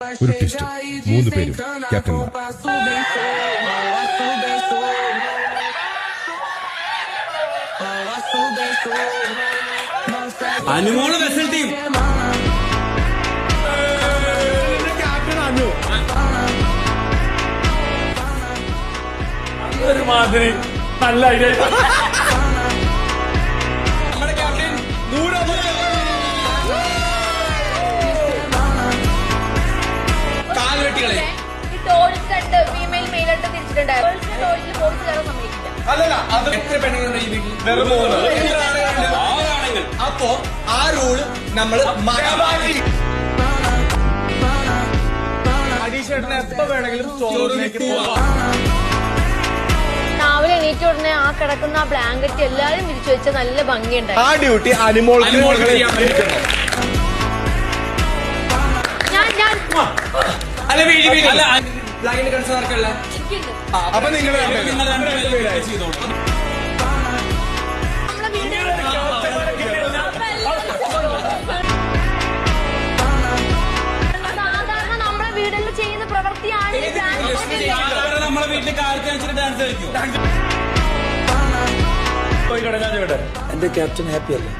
ഒരു ട്വിസ്റ്റ്, 3 പേരും ക്യാപ്റ്റന്മാർ. Anumol vessel team ഒരുമാതിരി നല്ല ഐഡിയ. നമ്മുടെ ക്യാപ്റ്റൻ കാൽവെട്ടികളെ അല്ലല്ല, അത് എത്ര പെണ്ണുങ്ങളുണ്ട് ഈ വീട്ടിൽ? വെറും 3. അപ്പോ ആ റൂള് നമ്മള് മാറ്റി. അടീഷേട്ടന് എപ്പോ വേണമെങ്കിലും സ്റ്റോറിലേക്ക് പോവാം. രാവിലെ എണീറ്റ ഉടനെ ആ കിടക്കുന്ന ആ ബ്ലാങ്കറ്റ് എല്ലാരും വിരിച്ചു വെച്ച നല്ല ഭംഗിയുണ്ടായി. ആ ഡ്യൂട്ടി അനുമോൾക്ക് ഞാൻ അല്ല വീഴി അല്ല ബ്ലാക്കിന്റെ കൺസേർക്കല്ല. അപ്പൊ നിങ്ങൾ സാധാരണ നമ്മളെ വീട്ടിൽ ചെയ്യുന്ന പ്രവൃത്തിയാണ് ഈ dance. നമ്മളെ വീട്ടിൽ കാലത്ത് ഡാൻസ് കളിക്കും. പോയി കടഞ്ഞാൽ എന്റെ ക്യാപ്റ്റൻ ഹാപ്പി അല്ലേ?